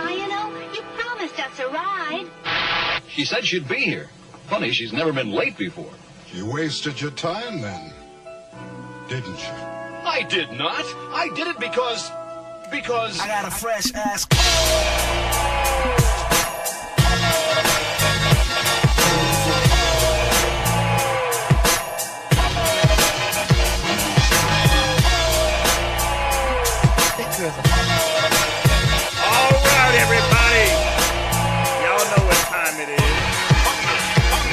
Lionel, you promised us a ride. She said she'd be here. Funny, she's never been late before. You wasted your time then, didn't you? I did not. I did it because... I got a fresh ass. All right, everybody. Y'all know what time it is.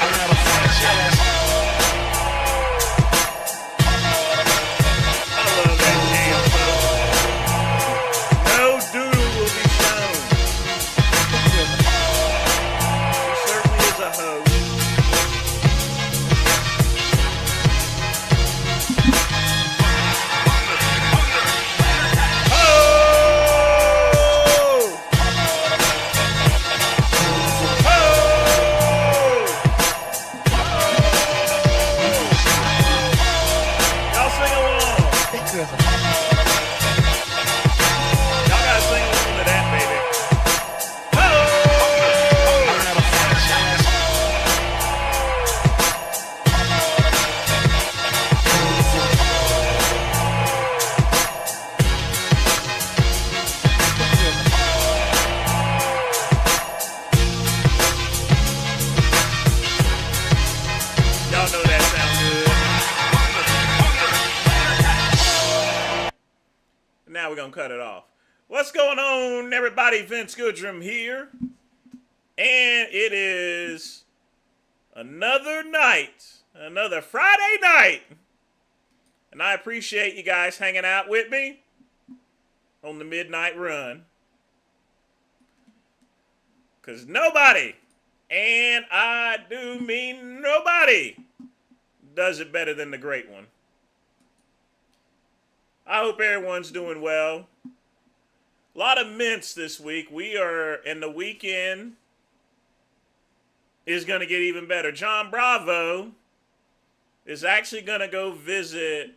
I got a fresh ass. I love that jam, folks. No doodle will be shown. She certainly is a host. Now we're going to cut it off. What's going on, everybody? Vince Goodrum here. And it is another night, another Friday night. And I appreciate you guys hanging out with me on the midnight run. Because nobody, and I do mean nobody, does it better than the great one. I hope everyone's doing well. A lot of mints this week. We are, and the weekend is going to get even better. John Bravo is actually going to go visit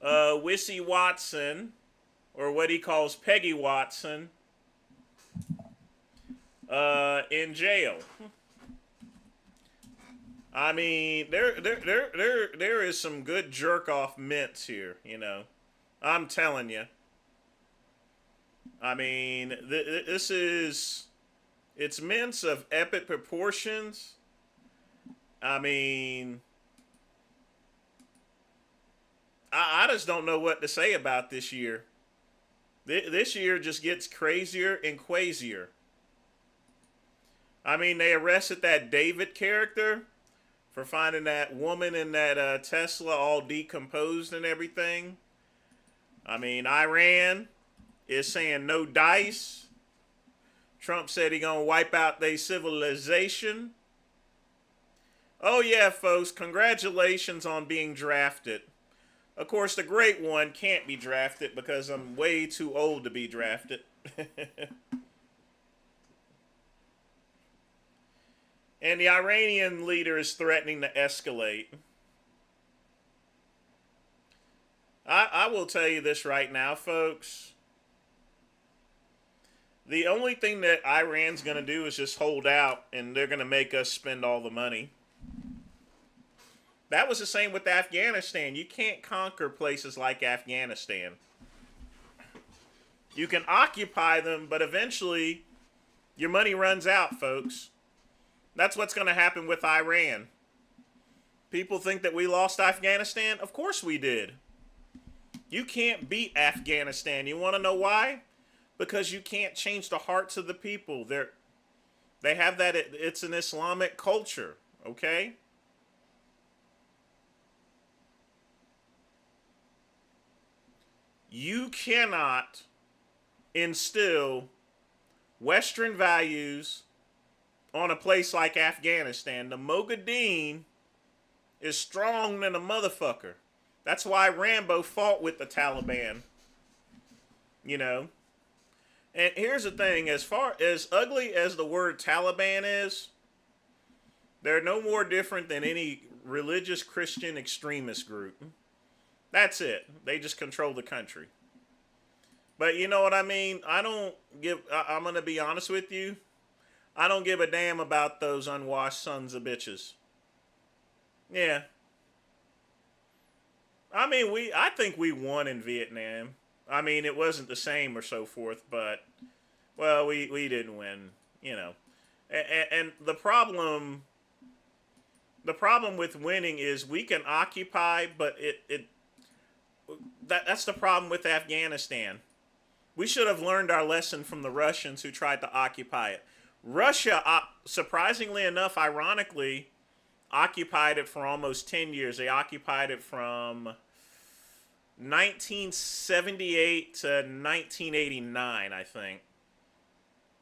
Wissy Watson, or what he calls Peggy Watson, in jail. I mean, there is some good jerk-off mints here, you know. I'm telling you. I mean, it's mints of epic proportions. I mean, I just don't know what to say about this year. This year just gets crazier and crazier. I mean, they arrested that David character for finding that woman in that Tesla all decomposed and everything. I mean, Iran is saying no dice. Trump said he gonna wipe out their civilization. Oh yeah, folks, congratulations on being drafted. Of course, the great one can't be drafted because I'm way too old to be drafted. And the Iranian leader is threatening to escalate. I will tell you this right now, folks. The only thing that Iran's going to do is just hold out, and they're going to make us spend all the money. That was the same with Afghanistan. You can't conquer places like Afghanistan. You can occupy them, but eventually your money runs out, folks. That's what's going to happen with Iran. People think that we lost Afghanistan? Of course we did. You can't beat Afghanistan. You want to know why? Because you can't change the hearts of the people. They have that, it's an Islamic culture, okay? You cannot instill Western values on a place like Afghanistan. The Mogadeen is strong than a motherfucker. That's why Rambo fought with the Taliban. You know? And here's the thing, as far as ugly as the word Taliban is, they're no more different than any religious Christian extremist group. That's it. They just control the country. But you know what I mean? I'm going to be honest with you. I don't give a damn about those unwashed sons of bitches. Yeah. I mean, I think we won in Vietnam. I mean, it wasn't the same or so forth, but, well, we didn't win, you know. And the problem with winning is we can occupy, but that's the problem with Afghanistan. We should have learned our lesson from the Russians who tried to occupy it. Russia, surprisingly enough, ironically, occupied it for almost 10 years. They occupied it from 1978 to 1989, I think.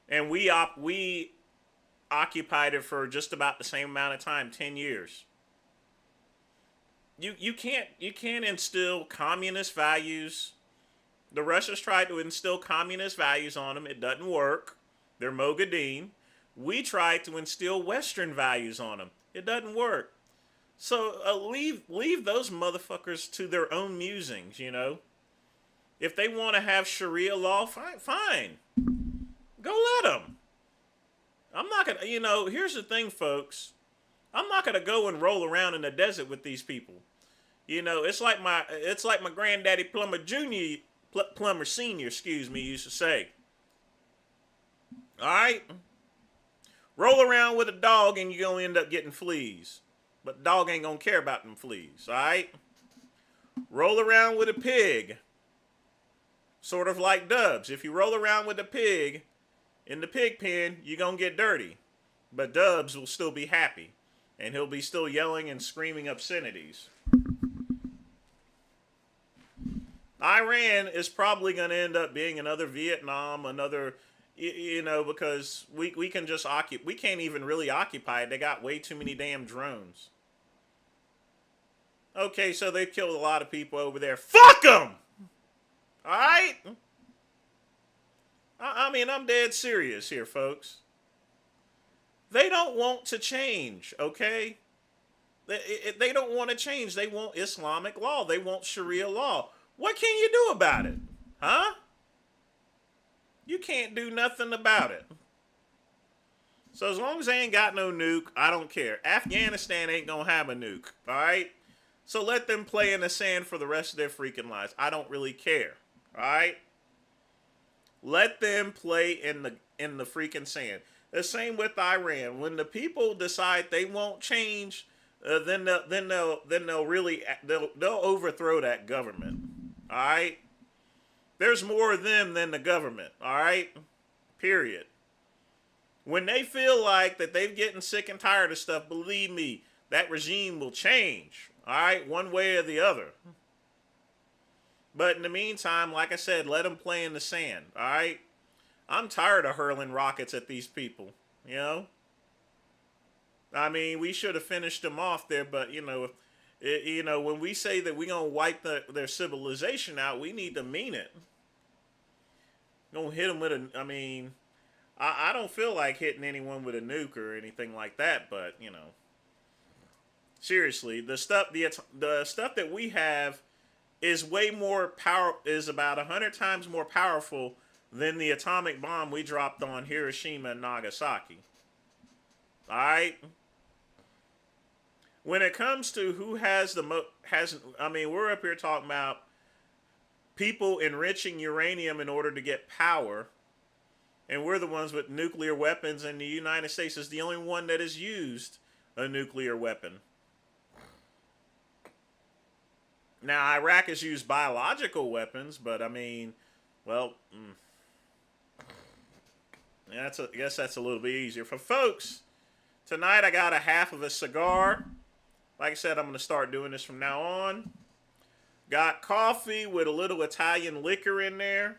And we occupied it for just about the same amount of time, 10 years. You can't instill communist values. The Russians tried to instill communist values on them. It doesn't work. They're Mogadeen. We tried to instill Western values on them. It doesn't work. So leave those motherfuckers to their own musings, you know. If they want to have Sharia law, fine. Go let them. I'm not going to, you know, here's the thing, folks. I'm not going to go and roll around in the desert with these people. You know, it's like my granddaddy Plumber Senior, used to say. All right? Roll around with a dog and you're going to end up getting fleas. But the dog ain't going to care about them fleas, all right? Roll around with a pig. Sort of like Dubs. If you roll around with a pig in the pig pen, you're going to get dirty. But Dubs will still be happy. And he'll be still yelling and screaming obscenities. Iran is probably going to end up being another Vietnam, another, you know, because we can just occupy. We can't even really occupy it. They got way too many damn drones. Okay, so they've killed a lot of people over there. Fuck them! All right? I mean, I'm dead serious here, folks. They don't want to change, okay? They don't want to change. They want Islamic law. They want Sharia law. What can you do about it? Huh? You can't do nothing about it. So as long as they ain't got no nuke, I don't care. Afghanistan ain't gonna have a nuke, all right? So let them play in the sand for the rest of their freaking lives. I don't really care, all right? Let them play in the freaking sand. The same with Iran. When the people decide they won't change, then they'll overthrow that government. All right? There's more of them than the government. All right? Period. When they feel like that they're getting sick and tired of stuff, believe me, that regime will change. All right? One way or the other. But in the meantime, like I said, let them play in the sand. All right? I'm tired of hurling rockets at these people. You know? I mean, we should have finished them off there, but, you know, when we say that we're going to wipe their civilization out, we need to mean it. Don't hit them with I don't feel like hitting anyone with a nuke or anything like that, but, you know. Seriously, the stuff that we have is is about 100 times more powerful than the atomic bomb we dropped on Hiroshima and Nagasaki. All right? When it comes to who has we're up here talking about people enriching uranium in order to get power, and we're the ones with nuclear weapons, and the United States is the only one that has used a nuclear weapon. Now, Iraq has used biological weapons, but I mean, well, I guess that's a little bit easier. For folks, tonight I got a half of a cigar. Like I said, I'm going to start doing this from now on. Got coffee with a little Italian liquor in there.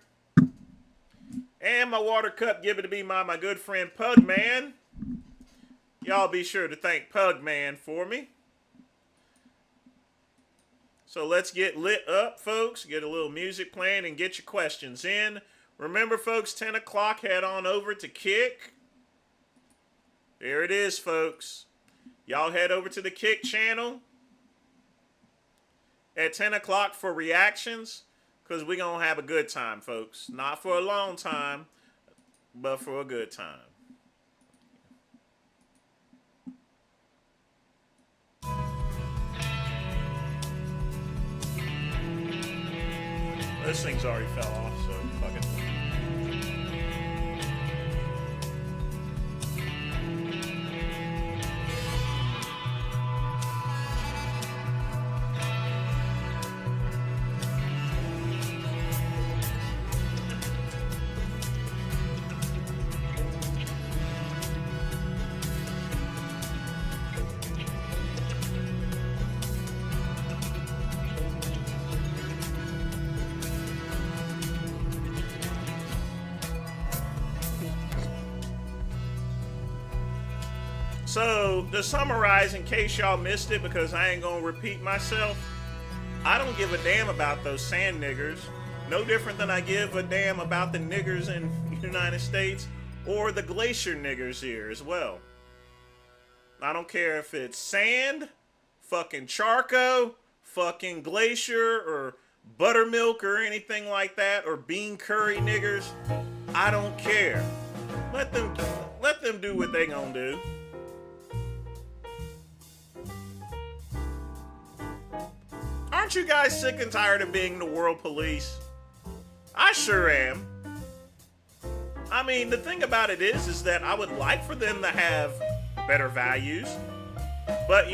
And my water cup given to me by my good friend Pugman. Y'all be sure to thank Pugman for me. So let's get lit up, folks. Get a little music playing and get your questions in. Remember, folks, 10 o'clock, head on over to Kick. There it is, folks. Y'all head over to the Kick channel at 10 o'clock for reactions. Because we're going to have a good time, folks. Not for a long time, but for a good time. This thing's already fell off, so fuck it. So, to summarize, in case y'all missed it, because I ain't gonna repeat myself, I don't give a damn about those sand niggers. No different than I give a damn about the niggers in the United States or the glacier niggers here as well. I don't care if it's sand, fucking charcoal, fucking glacier, or buttermilk or anything like that, or bean curry niggers. I don't care. Let them do what they gonna do. Aren't you guys sick and tired of being the world police? I sure am. I mean, the thing about it is that I would like for them to have better values. But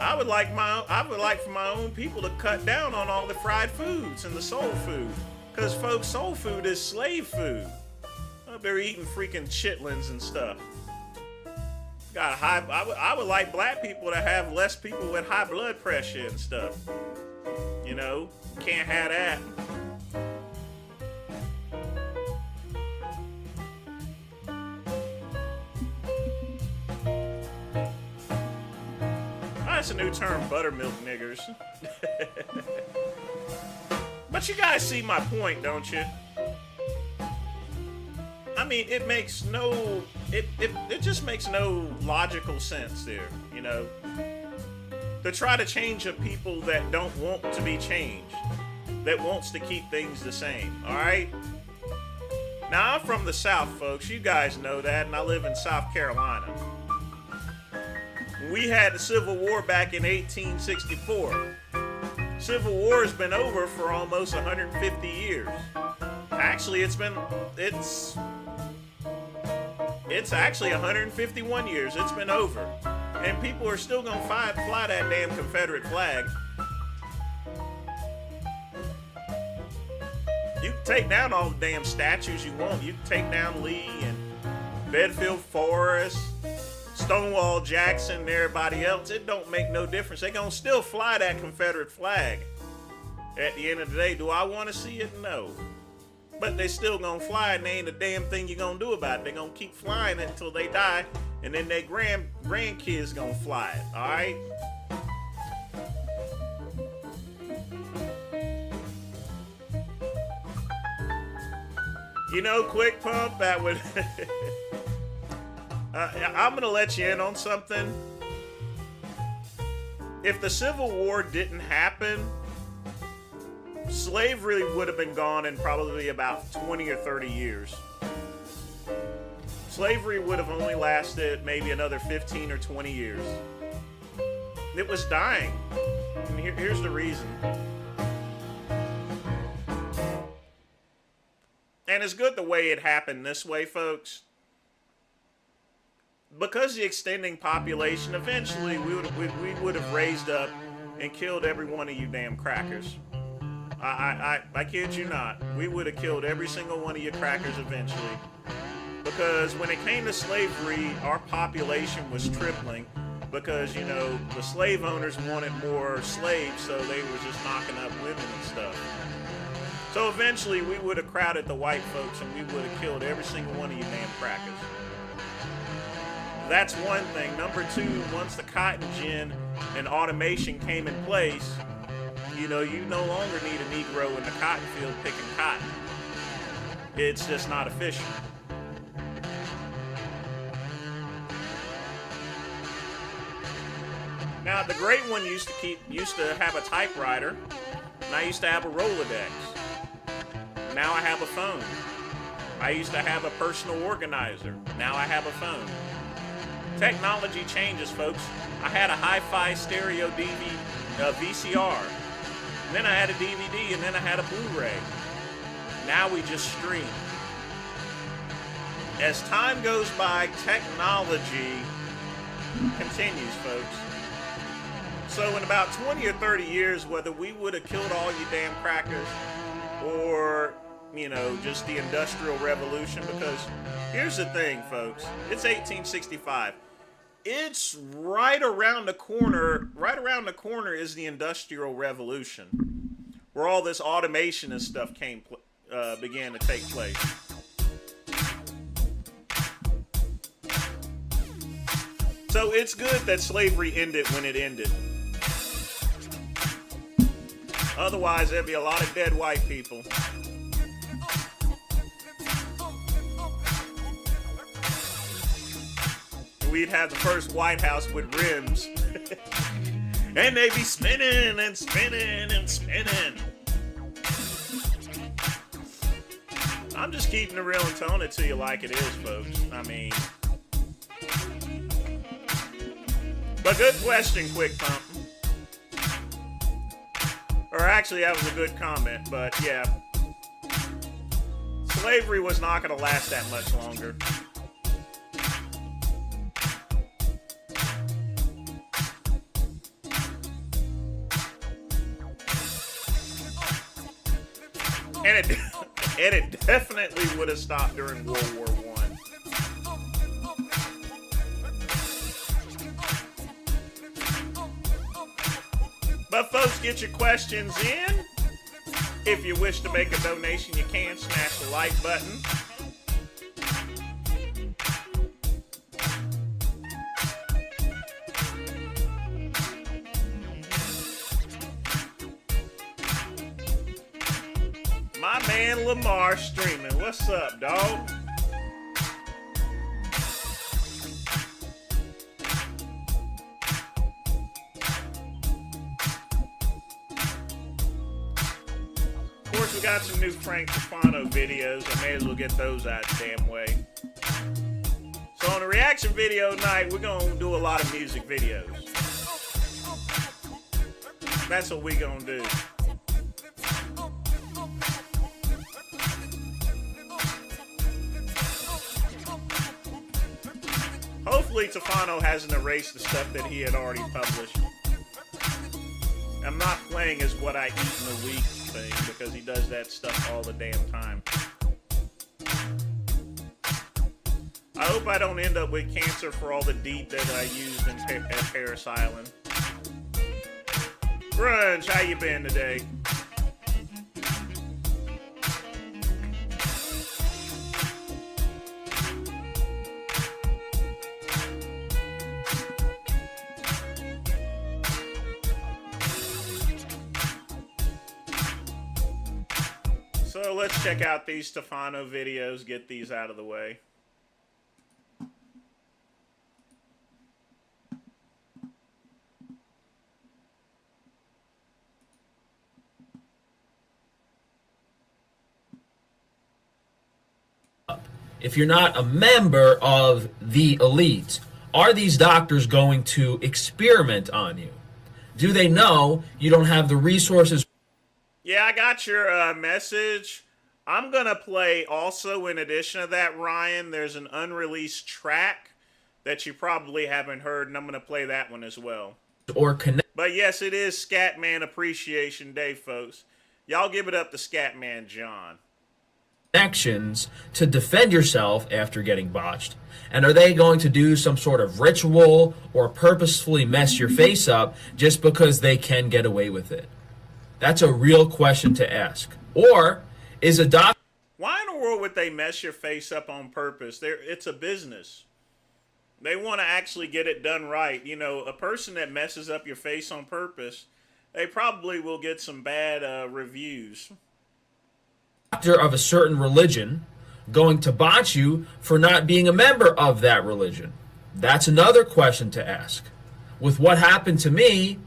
I would like for my own people to cut down on all the fried foods and the soul food. Cause folks, soul food is slave food. They're eating freaking chitlins and stuff. I would like black people to have less people with high blood pressure and stuff. Can't have that. That's a new term, buttermilk niggers. But you guys see my point, don't you? I mean, it just makes no logical sense there, to try to change a people that don't want to be changed, that wants to keep things the same, all right? Now, I'm from the South, folks. You guys know that, and I live in South Carolina. We had the Civil War back in 1864. Civil War has been over for almost 150 years. Actually, it's actually 151 years. It's been over. And people are still going to fly that damn Confederate flag. You can take down all the damn statues you want. You can take down Lee and Bedfield Forrest, Stonewall Jackson, and everybody else. It don't make no difference. They're going to still fly that Confederate flag. At the end of the day, do I want to see it? No. But they still gonna fly, and there ain't a damn thing you gonna do about it. They gonna keep flying it until they die, and then their grandkids gonna fly it. All right. Quick pump. That would. I'm gonna let you in on something. If the Civil War didn't happen, slavery would have been gone in probably about 20 or 30 years. Slavery would have only lasted maybe another 15 or 20 years. It was dying. And here's the reason. And it's good the way it happened this way, folks. Because the extending population, eventually we would have raised up and killed every one of you damn crackers. I kid you not. We would have killed every single one of your crackers eventually. Because when it came to slavery, our population was tripling. Because, the slave owners wanted more slaves, so they were just knocking up women and stuff. So eventually, we would have crowded the white folks, and we would have killed every single one of you damn crackers. That's one thing. Number two, once the cotton gin and automation came in place, you no longer need a Negro in the cotton field picking cotton. It's just not efficient. Now, Now, the great one used to have a typewriter, and I used to have a Rolodex. Now I have a phone. I used to have a personal organizer. Now I have a phone. Technology changes, folks. I had a hi-fi stereo VCR. And then I had a DVD, and then I had a Blu-ray. Now we just stream. As time goes by, technology continues, folks. So in about 20 or 30 years, whether we would have killed all you damn crackers or, you know, just the Industrial Revolution, because here's the thing, folks. It's 1865. It's right around the corner. Right around the corner is the Industrial Revolution, where all this automation and stuff began to take place. So it's good that slavery ended when it ended. Otherwise, there'd be a lot of dead white people. We'd have the first White House with rims. And they'd be spinning and spinning and spinning. I'm just keeping it real and telling it to you like it is, folks. I mean... But good question, Quick Pump. Or actually, that was a good comment, but yeah. Slavery was not going to last that much longer. And it definitely would have stopped during World War I. But folks, get your questions in. If you wish to make a donation, you can smash the like button. My man Lamar streaming. What's up, dog? Of course, we got some new Frank Stefano videos. I may as well get those out the damn way. So on the reaction video night, we're going to do a lot of music videos. That's what we're going to do. Hopefully Stefano hasn't erased the stuff that he had already published. I'm not playing as what I eat in a week thing because he does that stuff all the damn time. I hope I don't end up with cancer for all the deep that I used at Paris Island. Grunge, how you been today? So let's check out these Stefano videos, get these out of the way. If you're not a member of the elite, are these doctors going to experiment on you? Do they know you don't have the resources? Yeah, I got your message. I'm going to play also, in addition to that, Ryan, there's an unreleased track that you probably haven't heard, and I'm going to play that one as well. Or connect. But yes, it is Scatman Appreciation Day, folks. Y'all give it up to Scatman John. Connections to defend yourself after getting botched? And are they going to do some sort of ritual or purposefully mess your face up just because they can get away with it? That's a real question to ask. Or is a doctor... Why in the world would they mess your face up on purpose? It's a business. They want to actually get it done right. You know, a person that messes up your face on purpose, they probably will get some bad reviews. Doctor of a certain religion going to botch you for not being a member of that religion? That's another question to ask. with what happened to me,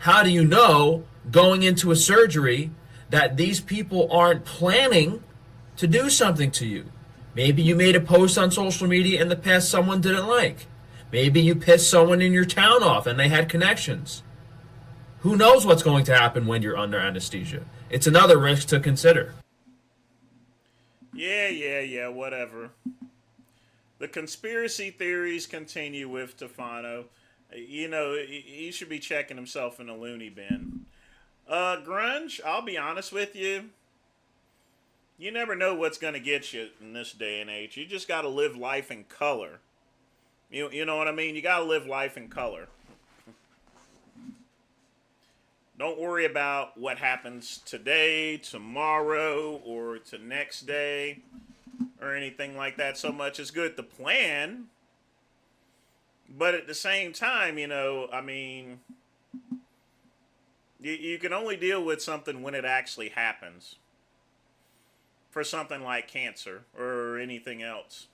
how do you know going into a surgery that these people aren't planning to do something to you? Maybe you made a post on social media in the past someone didn't like. Maybe you pissed someone in your town off and they had connections. Who knows what's going to happen when you're under anesthesia? It's another risk to consider. Yeah, whatever. The conspiracy theories continue with Tefano. You know, he should be checking himself in a loony bin. Grunge, I'll be honest with you. You never know what's going to get you in this day and age. You just got to live life in color. You know what I mean? You got to live life in color. Don't worry about what happens today, tomorrow, or to next day, or anything like that so much. It's good to plan. But at the same time, you know, I mean, you can only deal with something when it actually happens. For something like cancer or anything else.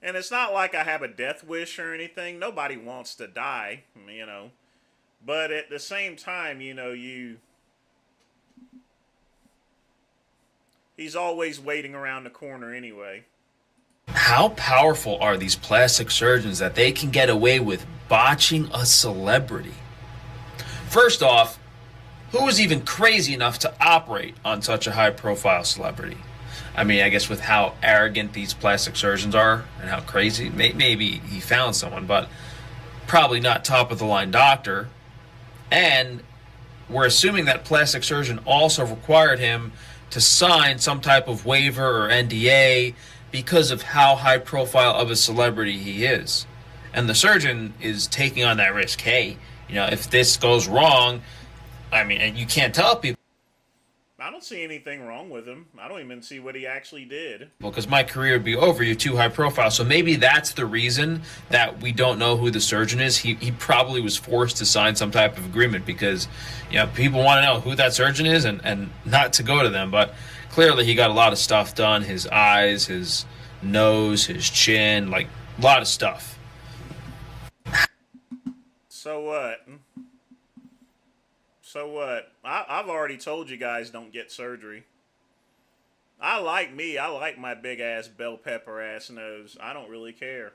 And it's not like I have a death wish or anything. Nobody wants to die, you know. But at the same time, you know, he's always waiting around the corner anyway. How powerful are these plastic surgeons that they can get away with botching a celebrity? First off, who is even crazy enough to operate on such a high-profile celebrity? I mean, I guess with how arrogant these plastic surgeons are and how crazy, maybe he found someone, but probably not top-of-the-line doctor. And we're assuming that plastic surgeon also required him to sign some type of waiver or NDA because of how high-profile of a celebrity he is. And the surgeon is taking on that risk. Hey, you know, if this goes wrong, I mean, and you can't tell people. I don't see anything wrong with him. I don't even see what he actually did. Because my career would be over. You're too high profile. So maybe that's the reason that we don't know who the surgeon is. He probably was forced to sign some type of agreement because, you know, people want to know who that surgeon is and not to go to them. But clearly he got a lot of stuff done. His eyes, his nose, his chin, like a lot of stuff. So what? So what? I've already told you guys don't get surgery. I like me. I like my big ass bell pepper ass nose. I don't really care.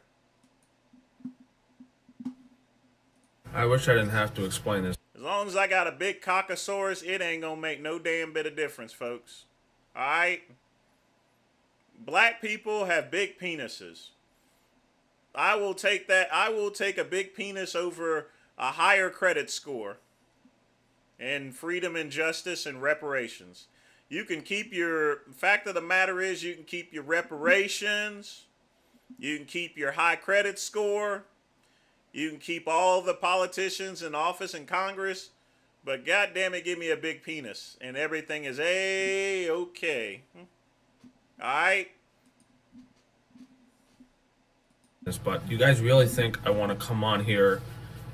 I wish I didn't have to explain this. As long as I got a big cockosaurus, it ain't gonna make no damn bit of difference, folks. Alright? Black people have big penises. I will take that. I will take a big penis over a higher credit score. And freedom and justice and reparations. You can keep your, fact of the matter is you can keep your reparations. You can keep your high credit score. You can keep all the politicians in office in Congress. But goddamn it, give me a big penis. And everything is A-okay. Alright? But you guys really think I want to come on here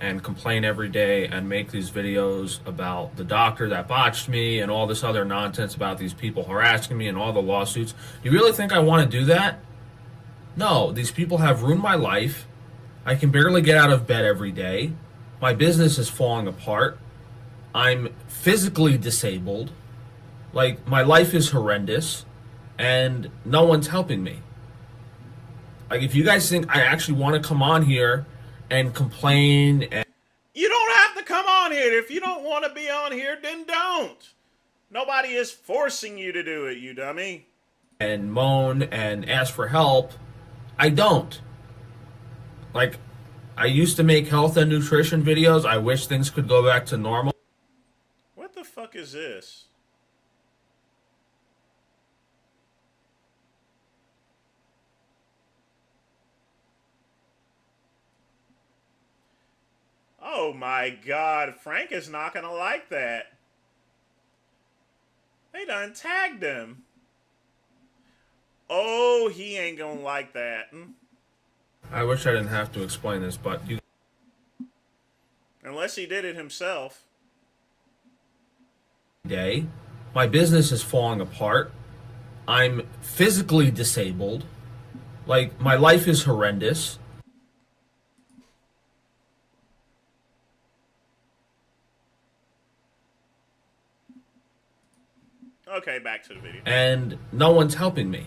and complain every day and make these videos about the doctor that botched me and all this other nonsense about these people harassing me and all the lawsuits? Do you really think I want to do that? No, these people have ruined my life. I can barely get out of bed every day. My business is falling apart. I'm physically disabled. Like, my life is horrendous and no one's helping me. Like, if you guys think I actually want to come on here and complain and... You don't have to come on here. If you don't want to be on here, then don't. Nobody is forcing you to do it, you dummy. And moan and ask for help. I don't. Like, I used to make health and nutrition videos. I wish things could go back to normal. What the fuck is this? Oh my god, Frank is not gonna like that. They done tagged him. Oh, he ain't gonna like that. I wish I didn't have to explain this, but you... Unless he did it himself. Day, my business is falling apart. I'm physically disabled. Like, my life is horrendous. Okay, back to the video. And no one's helping me.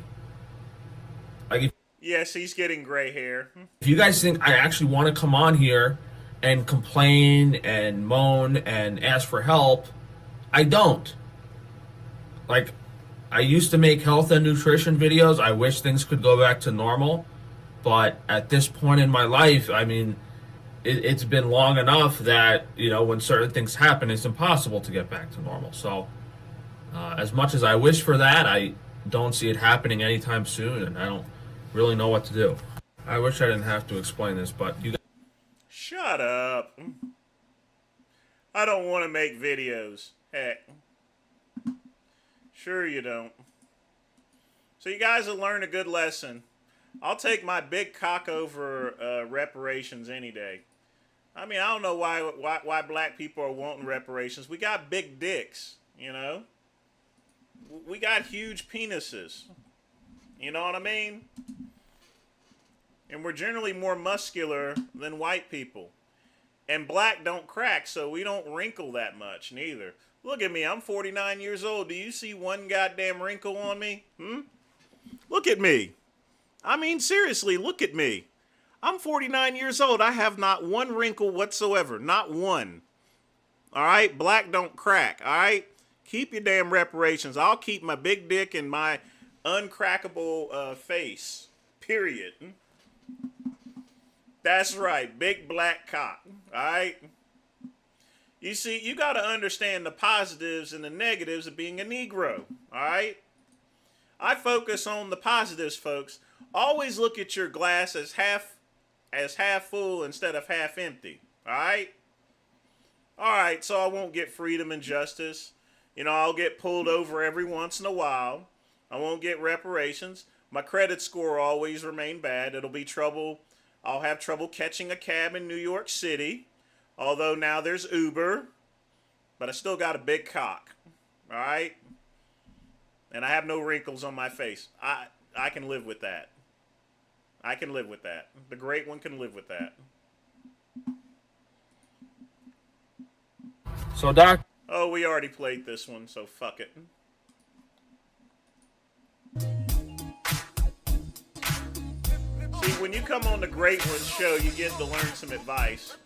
Like, Yes, he's getting gray hair. if you guys think I actually want to come on here and complain and moan and ask for help, I don't. Like, I used to make health and nutrition videos. I wish things could go back to normal. But at this point in my life, I mean, it's been long enough that, you know, when certain things happen, it's impossible to get back to normal. So, as much as I wish for that, I don't see it happening anytime soon, and I don't really know what to do. I wish I didn't have to explain this, but you guys... Shut up. I don't want to make videos. Heck. Sure you don't. So you guys will learn a good lesson. I'll take my big cock over reparations any day. I mean, I don't know why black people are wanting reparations. We got big dicks, you know? We got huge penises. You know what I mean? And we're generally more muscular than white people. And black don't crack, so we don't wrinkle that much, neither. Look at me, I'm 49 years old. Do you see one goddamn wrinkle on me? Look at me. I mean, seriously, look at me. I'm 49 years old. I have not one wrinkle whatsoever. Not one. All right? Black don't crack. All right? Keep your damn reparations. I'll keep my big dick and my uncrackable face. Period. That's right. Big black cock. All right? You see, you got to understand the positives and the negatives of being a Negro. All right? I focus on the positives, folks. Always look at your glass as half full instead of half empty. All right? All right, so I won't get freedom and justice. You know, I'll get pulled over every once in a while. I won't get reparations. My credit score will always remain bad. It'll be trouble. I'll have trouble catching a cab in New York City. Although now there's Uber. But I still got a big cock. All right? And I have no wrinkles on my face. I can live with that. I can live with that. The great one can live with that. So, Doc... Oh, we already played this one, so fuck it. See, when you come on the Great One show, you get to learn some advice.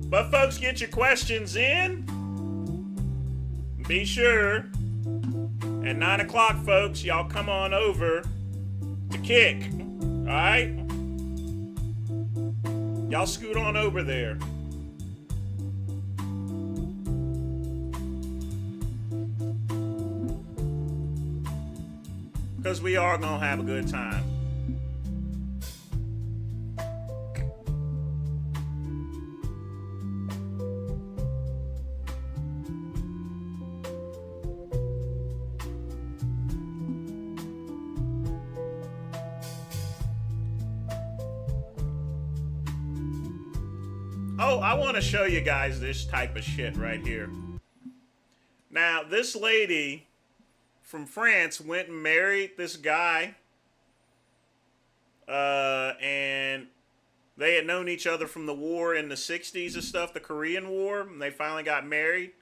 But folks, get your questions in. Be sure. At 9 o'clock, folks, y'all come on over to Kick. Alright? Y'all scoot on over there. Because we are going to have a good time. Oh, I want to show you guys this type of shit right here. Now, this lady from France went and married this guy. And they had known each other from the war in the 60s and stuff, the Korean War, and they finally got married.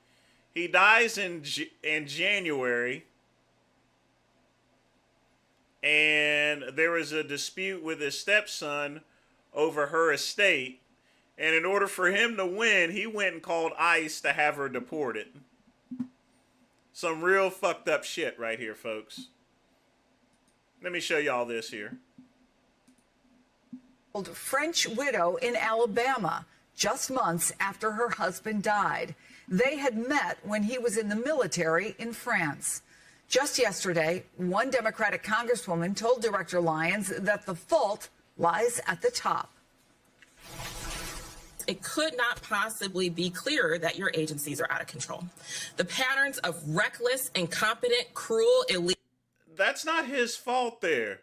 He dies in January. And there was a dispute with his stepson over her estate. And in order for him to win, he went and called ICE to have her deported. Some real fucked up shit right here, folks. Let me show y'all this here. French widow in Alabama, just months after her husband died. They had met when he was in the military in France. Just yesterday, one Democratic congresswoman told Director Lyons that the fault lies at the top. It could not possibly be clearer that your agencies are out of control. The patterns of reckless, incompetent, cruel, illegal. That's not his fault there.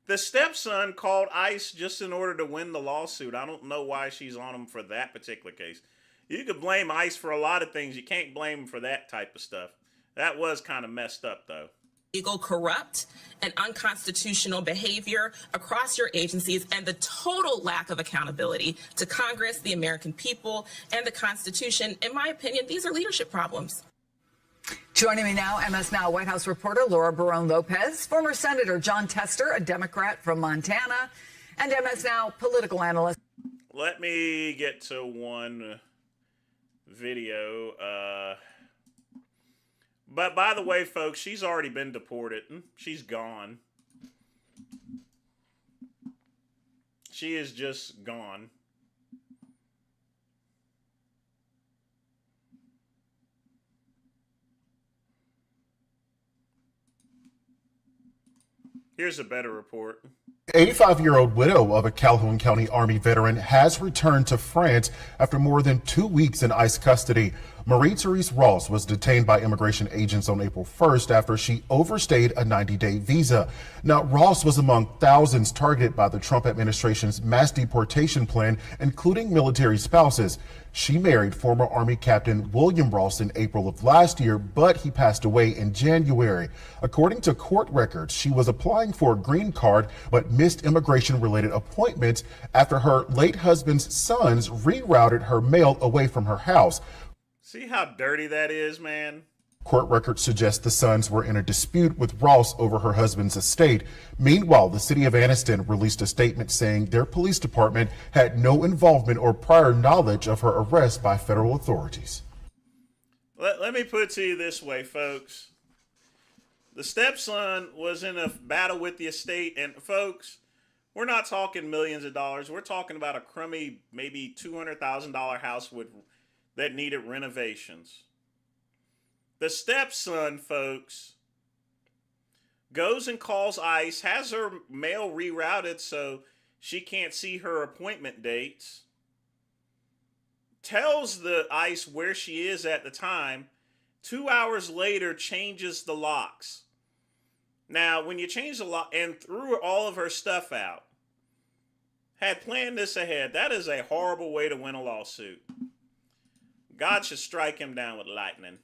The stepson called ICE just in order to win the lawsuit. I don't know why she's on him for that particular case. You could blame ICE for a lot of things. You can't blame him for that type of stuff. That was kind of messed up, though. Illegal, corrupt, and unconstitutional behavior across your agencies, and the total lack of accountability to Congress, the American people, and the Constitution. In my opinion, these are leadership problems. Joining me now, MS Now White House reporter Laura Barone Lopez, former Senator John Tester, a Democrat from Montana, and MS Now political analyst. Let me get to one video. But by the way, folks, she's already been deported. She's gone. She is just gone. Here's a better report. 85-year-old widow of a Calhoun County Army veteran has returned to France after more than 2 weeks in ICE custody. Marie-Therese Ross was detained by immigration agents on April 1st after she overstayed a 90-day visa. Now, Ross was among thousands targeted by the Trump administration's mass deportation plan, including military spouses. She married former Army Captain William Ross in April of last year, but he passed away in January. According to court records, she was applying for a green card but missed immigration-related appointments after her late husband's sons rerouted her mail away from her house. See how dirty that is, man? Court records suggest the sons were in a dispute with Ross over her husband's estate. Meanwhile, the city of Anniston released a statement saying their police department had no involvement or prior knowledge of her arrest by federal authorities. Let me put it to you this way, folks. The stepson was in a battle with the estate, and folks, we're not talking millions of dollars. We're talking about a crummy, maybe $200,000 house that needed renovations. The stepson, folks, goes and calls ICE, has her mail rerouted so she can't see her appointment dates, tells the ICE where she is at the time, 2 hours later changes the locks. Now, when you change the lock and threw all of her stuff out, had planned this ahead, that is a horrible way to win a lawsuit. God should strike him down with lightning.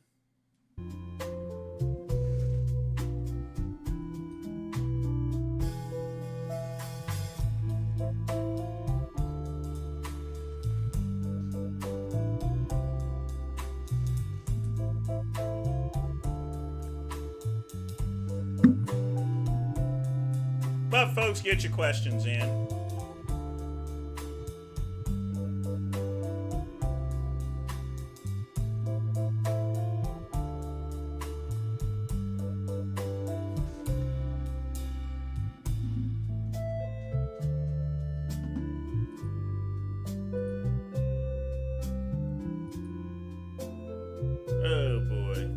But folks, get your questions in. Oh boy.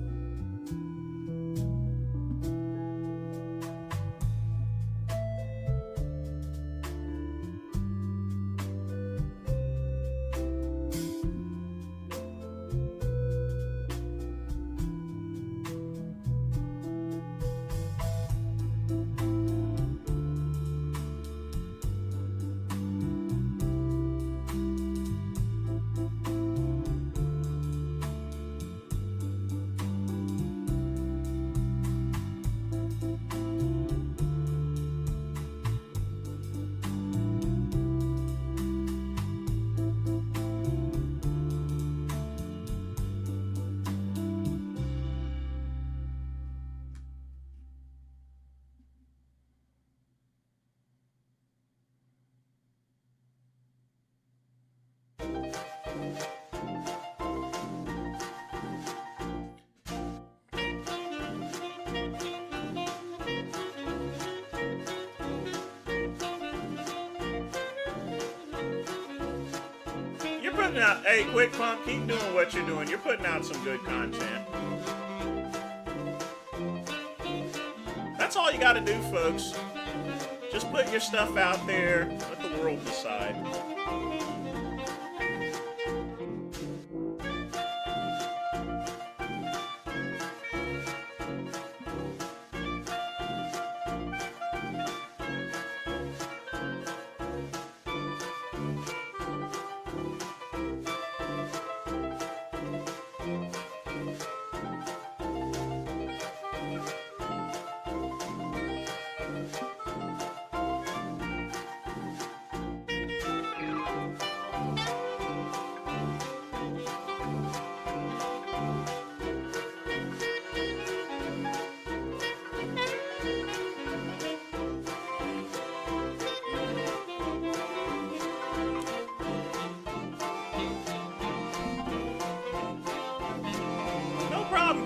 Putting out, hey, Quick Pump, keep doing what you're doing. You're putting out some good content. that's all you got to do, folks. Just put your stuff out there. Let the world decide.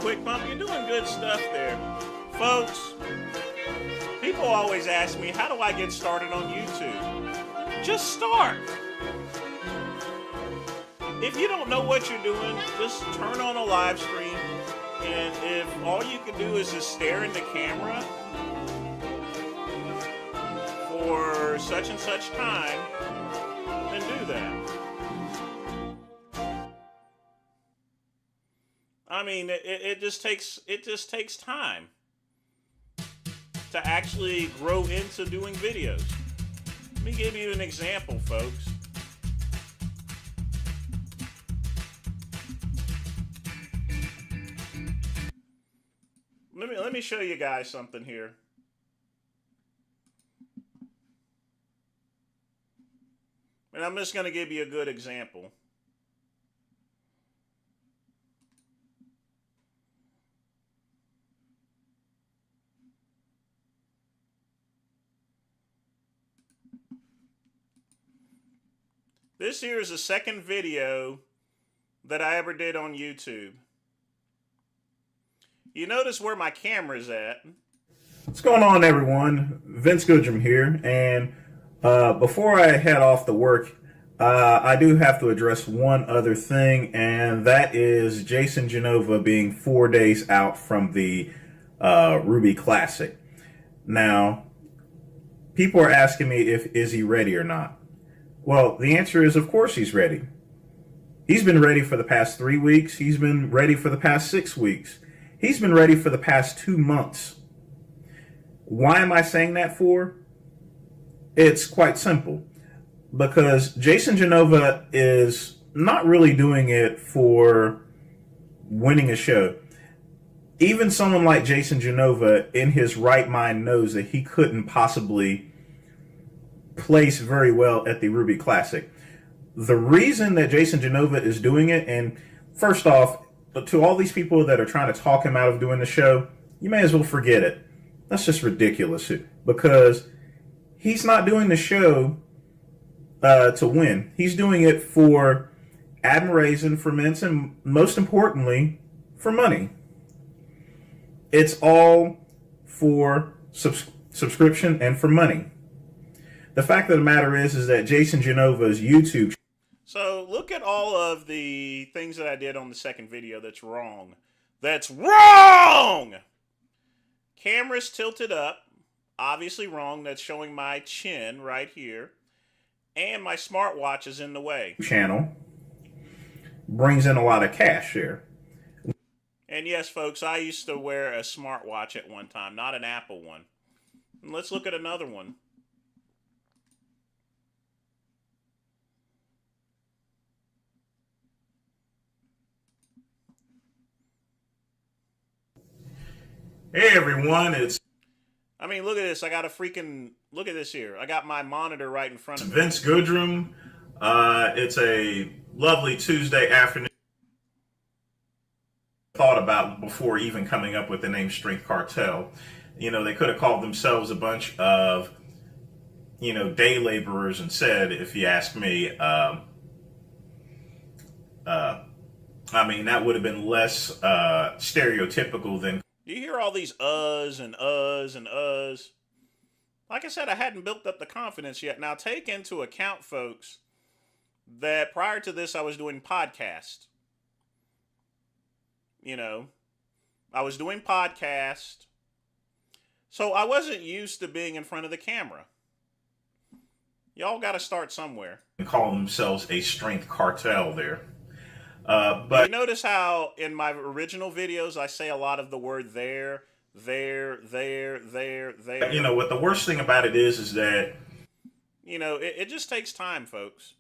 Quick Bump, you're doing good stuff there. Folks, people always ask me, how do I get started on YouTube? Just start. If you don't know what you're doing, just turn on a live stream, and if all you can do is just stare in the camera for such and such time, then do that. I mean, it just takes time to actually grow into doing videos. Let me give you an example, folks. Let me show you guys something here. And I'm just going to give you a good example. This here is the second video that I ever did on YouTube. You notice where my camera's at. What's going on, everyone? Vince Goodrum here. And before I head off to work, I do have to address one other thing, and that is Jason Genova being 4 days out from the Ruby Classic. Now, people are asking me is he ready or not. Well, the answer is, of course he's ready. He's been ready for the past 3 weeks. He's been ready for the past 6 weeks. He's been ready for the past 2 months. Why am I saying that for? It's quite simple. Because Jason Genova is not really doing it for winning a show. Even someone like Jason Genova, in his right mind, knows that he couldn't possibly place very well at the Ruby Classic. The reason that Jason Genova is doing it, and first off, to all these people that are trying to talk him out of doing the show, you may as well forget it. That's just ridiculous, because he's not doing the show to win. He's doing it for admiration, for mints, and most importantly, for money. It's all for subscription and for money. The fact of the matter is that Jason Genova's YouTube. So look at all of the things that I did on the second video that's wrong. That's wrong! Camera's tilted up. Obviously wrong. That's showing my chin right here. And my smartwatch is in the way. Channel brings in a lot of cash here. And yes, folks, I used to wear a smartwatch at one time, not an Apple one. And let's look at another one. Hey everyone, I mean, look at this. I got a freaking, look at this here. I got my monitor right in front of me. Vince Goodrum. It's a lovely Tuesday afternoon. Thought about before even coming up with the name Strength Cartel. You know, they could have called themselves a bunch of, day laborers and said, if you ask me, I mean, that would have been less stereotypical than. You hear all these uhs and uhs and uhs. Like I said, I hadn't built up the confidence yet. Now, take into account, folks, that prior to this, I was doing podcasts. I was doing podcasts. So I wasn't used to being in front of the camera. Y'all got to start somewhere. Call themselves a strength cartel there. But you notice how in my original videos I say a lot of the word there. You know what the worst thing about it is that, you know, it just takes time, folks.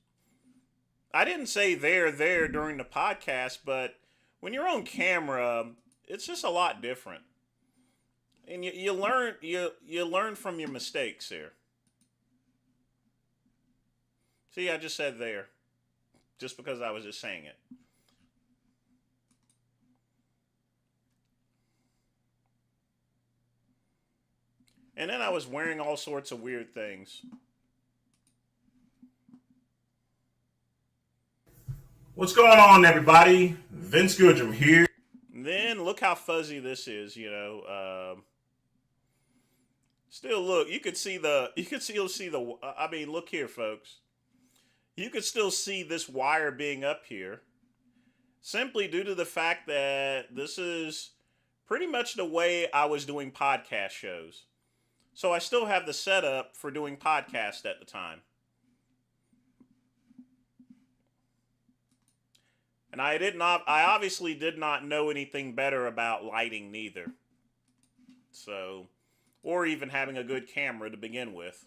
I didn't say there during the podcast, but when you're on camera, it's just a lot different. And you learn from your mistakes here. See, I just said there. Just because I was just saying it. And then I was wearing all sorts of weird things. What's going on, everybody? Vince Goodrum here. And then look how fuzzy this is, you know. Still, look, you could still see the. I mean, look here, folks. You could still see this wire being up here, simply due to the fact that this is pretty much the way I was doing podcast shows. So I still have the setup for doing podcasts at the time. And I obviously did not know anything better about lighting neither. So, or even having a good camera to begin with.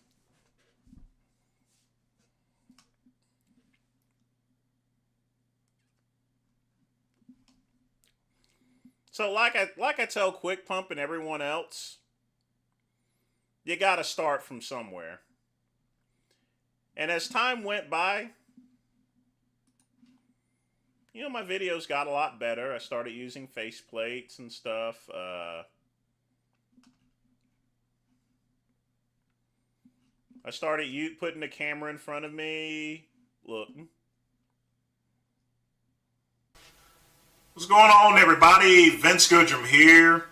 So like I tell Quick Pump and everyone else, you got to start from somewhere. And as time went by, you know, my videos got a lot better. I started using faceplates and stuff. I started putting the camera in front of me. Look. What's going on, everybody? Vince Goodrum here.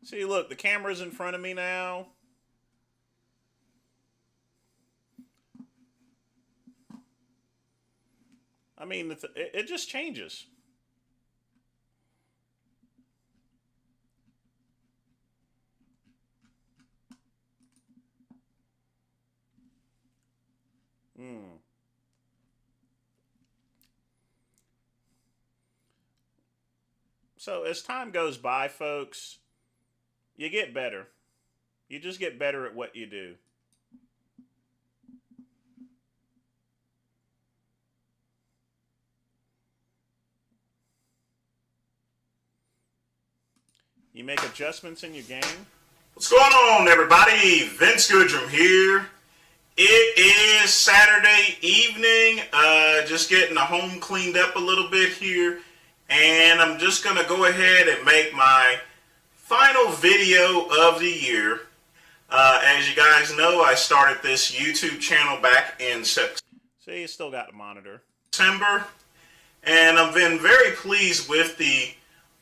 See, look, the camera's in front of me now. I mean, it just changes. So as time goes by, folks, you get better. You just get better at what you do. You make adjustments in your game. What's going on, everybody? Vince Goodrum here. It is Saturday evening. Just getting the home cleaned up a little bit here. And I'm just going to go ahead and make my final video of the year. As you guys know, I started this YouTube channel back in September. See, you still got the monitor. And I've been very pleased with the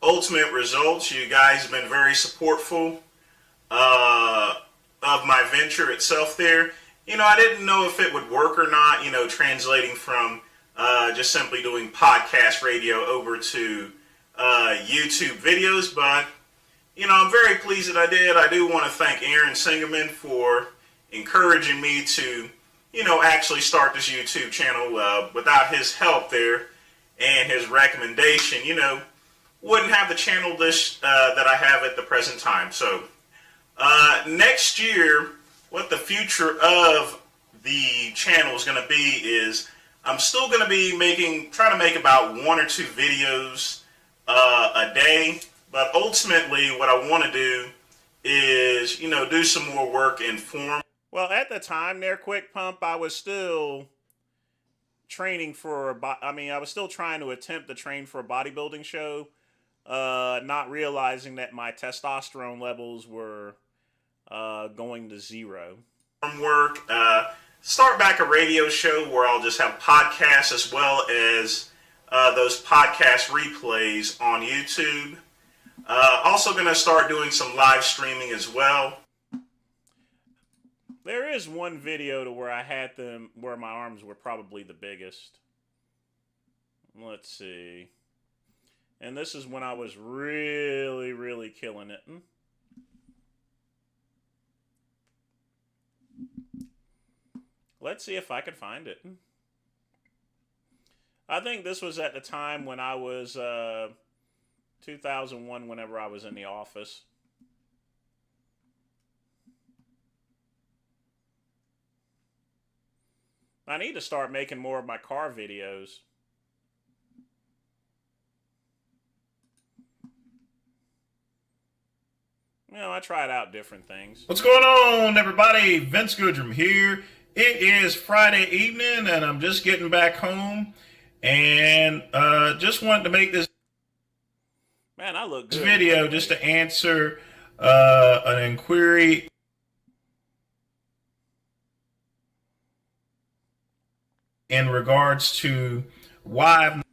ultimate results. You guys have been very supportful of my venture itself there. You know, I didn't know if it would work or not, you know, translating from just simply doing podcast radio over to YouTube videos, but you know, I'm very pleased that I did. I do want to thank Aaron Singerman for encouraging me to, you know, actually start this YouTube channel. Without his help there and his recommendation, you know, wouldn't have the channel that I have at the present time. So next year, what the future of the channel is going to be is I'm still going to be trying to make about 1 or 2 videos a day. But ultimately, what I want to do is, you know, do some more work in form. Well, at the time there, Quick Pump, I was still training for I was still trying to attempt to train for a bodybuilding show, not realizing that my testosterone levels were going to 0. Work, start back a radio show where I'll just have podcasts as well as those podcast replays on YouTube. Also going to start doing some live streaming as well. There is one video to where I had them where my arms were probably the biggest. Let's see. And this is when I was really, really killing it. Let's see if I can find it. I think this was at the time when I was 2001, whenever I was in the office. I need to start making more of my car videos. You know, I tried out different things. What's going on, everybody? Vince Goodrum here. It is Friday evening, and I'm just getting back home, and just wanted to make this I look good. Video just to answer an inquiry in regards to why.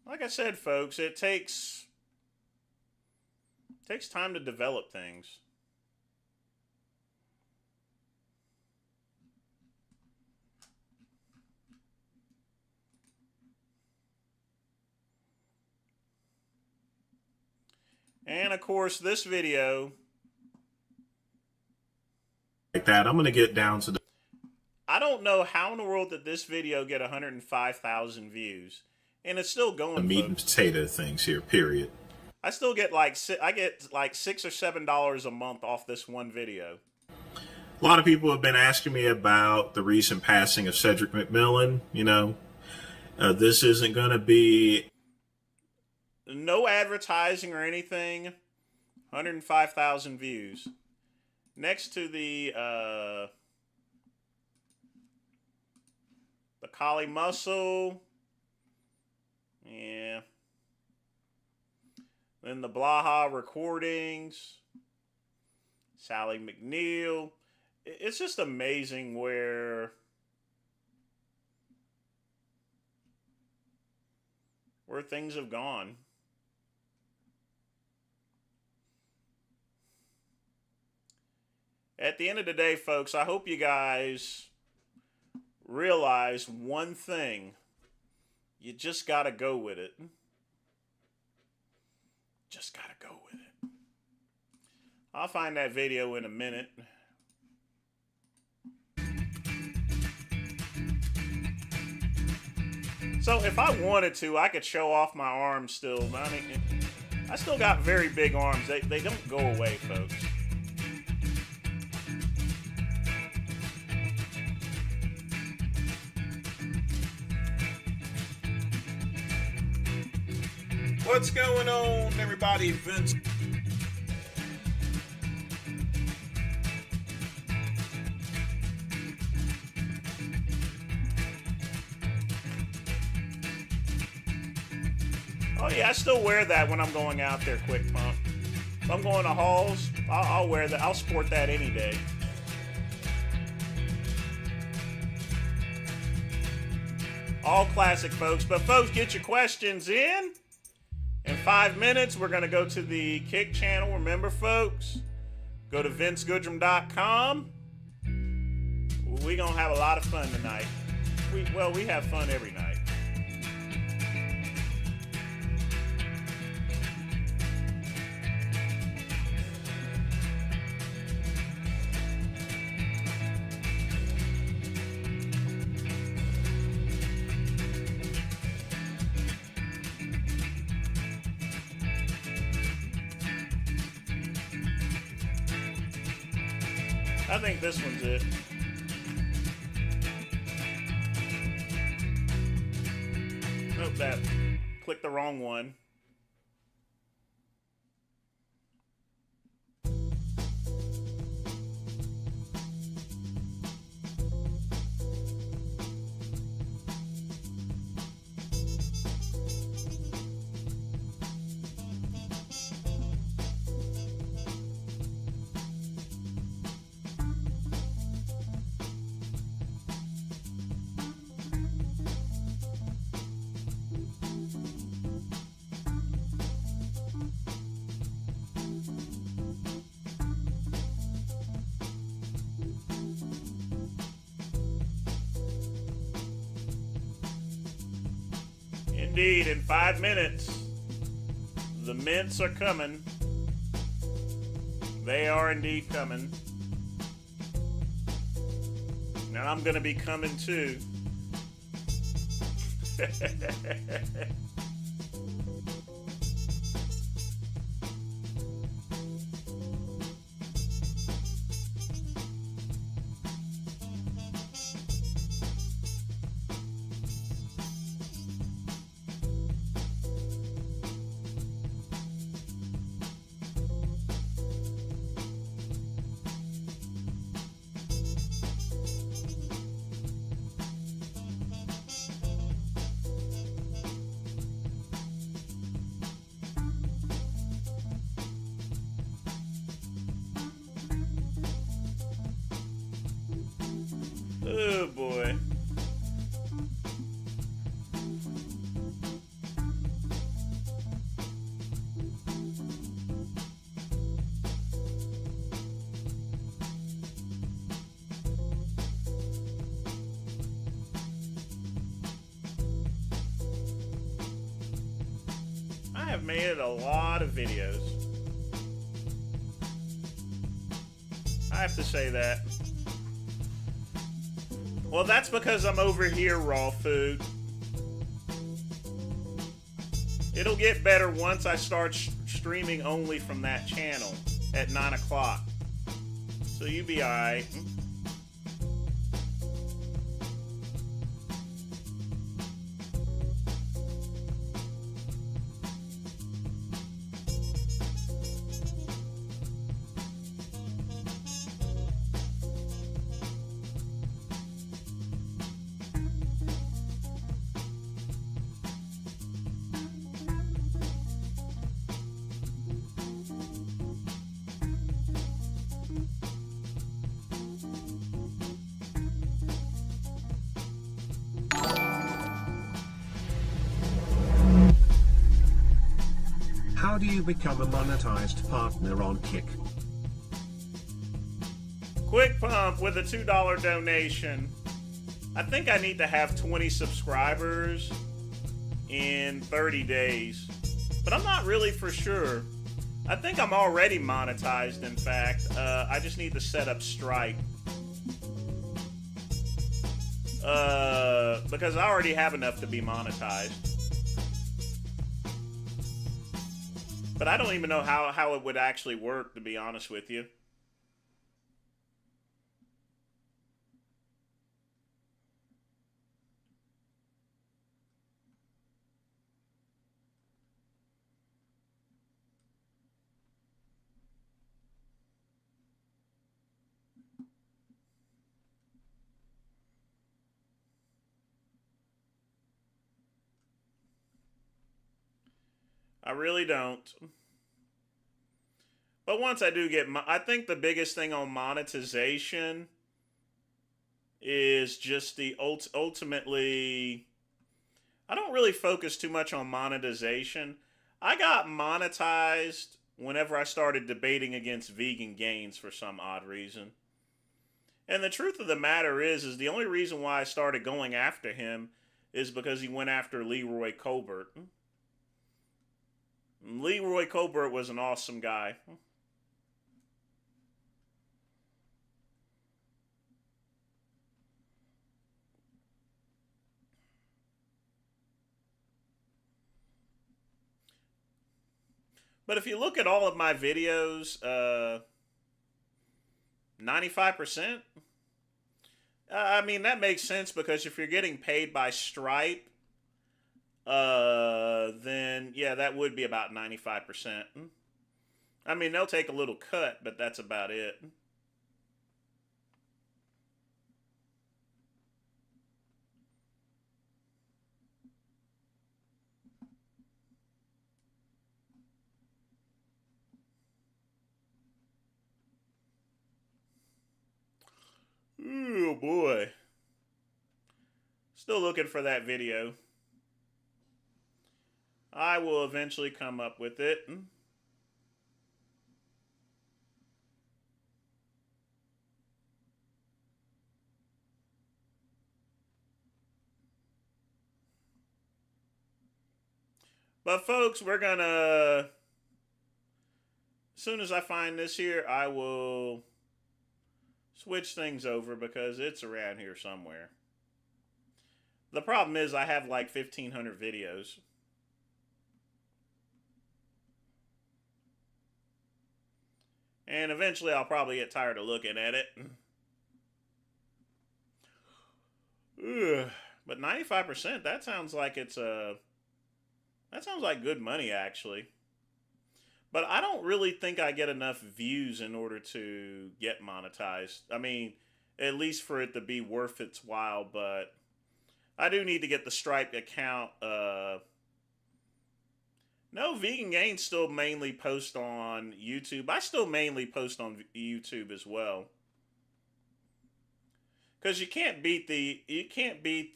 Like I said, folks, it takes time to develop things. And of course, this video, like that, I'm going to get down to the. I don't know how in the world did this video get 105,000 views, and it's still going. The meat and potato things here, period. I still get like $6 or $7 a month off this one video. A lot of people have been asking me about the recent passing of Cedric McMillan. You know, this isn't going to be no advertising or anything. 105,000 views. Next to the Kali Muscle. Yeah. Then the Blaha recordings. Sally McNeil. It's just amazing where things have gone. At the end of the day, folks, I hope you guys realize one thing. You just got to go with it. Just got to go with it. I'll find that video in a minute. So if I wanted to, I could show off my arms still. I mean, I still got very big arms. They don't go away, folks. What's going on, everybody? Vince. Oh yeah, I still wear that when I'm going out there, quick pump. If I'm going to halls, I'll wear that. I'll sport that any day. All classic, folks. But folks, get your questions in. In 5 minutes, we're going to go to the Kick channel. Remember, folks, go to vincegoodrum.com. We're going to have a lot of fun tonight. We have fun every night. I think this one's it. Nope, that clicked the wrong one. Indeed, in 5 minutes, the mints are coming. They are indeed coming. And I'm gonna be coming too. Oh boy. I have made a lot of videos. I have to say that. Well, that's because I'm over here, Raw Food. It'll get better once I start streaming only from that channel at 9 o'clock. So you be alright. How do you become a monetized partner on Kick? Quick pump with a $2 donation. I think I need to have 20 subscribers in 30 days. But I'm not really for sure. I think I'm already monetized, in fact. I just need to set up Stripe. Because I already have enough to be monetized. But I don't even know how it would actually work, to be honest with you. I really don't. But once I do get, I think the biggest thing on monetization is just the ultimately, I don't really focus too much on monetization. I got monetized whenever I started debating against Vegan Gains for some odd reason. And the truth of the matter is the only reason why I started going after him is because he went after Leroy Colbert. Leroy Colbert was an awesome guy. But if you look at all of my videos, 95%, I mean, that makes sense because if you're getting paid by Stripe, then yeah, that would be about 95%. I mean, they'll take a little cut, but that's about it. Oh boy. Still looking for that video. I will eventually come up with it. But folks, we're gonna, as soon as I find this here, I will switch things over because it's around here somewhere. The problem is I have like 1,500 videos. And eventually I'll probably get tired of looking at it. Ugh. But 95%, that sounds like it's that sounds like good money, actually. But I don't really think I get enough views in order to get monetized. I mean, at least for it to be worth its while, but I do need to get the Stripe account. No, Vegan Gains still mainly post on YouTube. I still mainly post on YouTube as well. Because you can't beat the you can't beat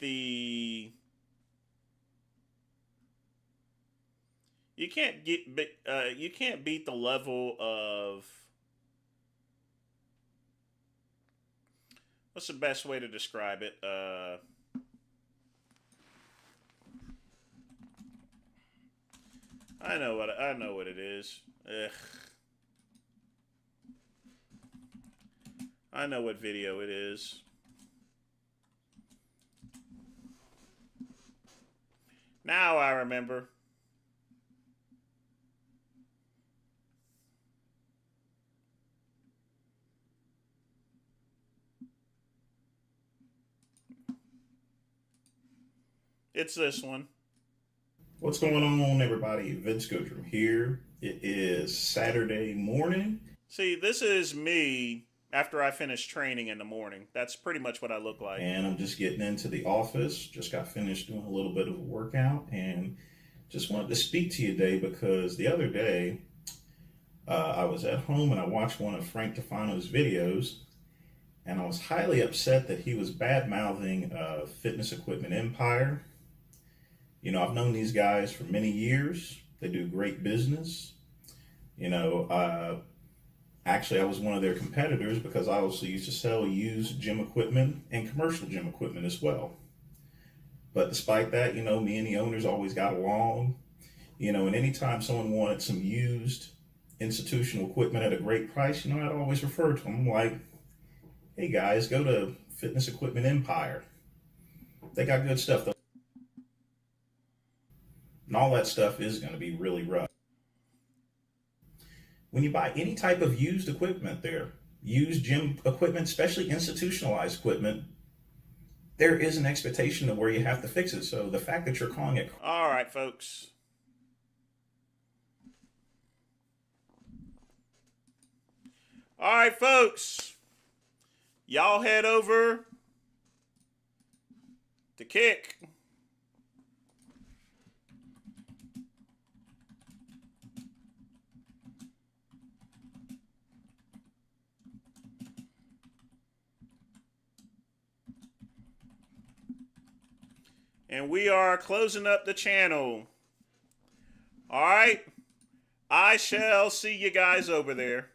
the level of, what's the best way to describe it? I know what it is. Ugh. I know what video it is. Now I remember. It's this one. What's going on, everybody? Vince Goodrum here. It is Saturday morning. See, this is me after I finish training in the morning. That's pretty much what I look like. And I'm just getting into the office. Just got finished doing a little bit of a workout and just wanted to speak to you today because the other day I was at home and I watched one of Frank Tufano's videos and I was highly upset that he was bad-mouthing Fitness Equipment Empire. You know, I've known these guys for many years. They do great business. You know, actually, I was one of their competitors because I also used to sell used gym equipment and commercial gym equipment as well. But despite that, you know, me and the owners always got along. You know, and anytime someone wanted some used institutional equipment at a great price, you know, I'd always refer to them. I'm like, hey guys, go to Fitness Equipment Empire. They got good stuff though. And all that stuff is going to be really rough. When you buy any type of used equipment there, used gym equipment, especially institutionalized equipment, there is an expectation of where you have to fix it. So the fact that you're calling it... All right, folks. All right, folks. Y'all head over to Kick. And we are closing up the channel. All right. I shall see you guys over there.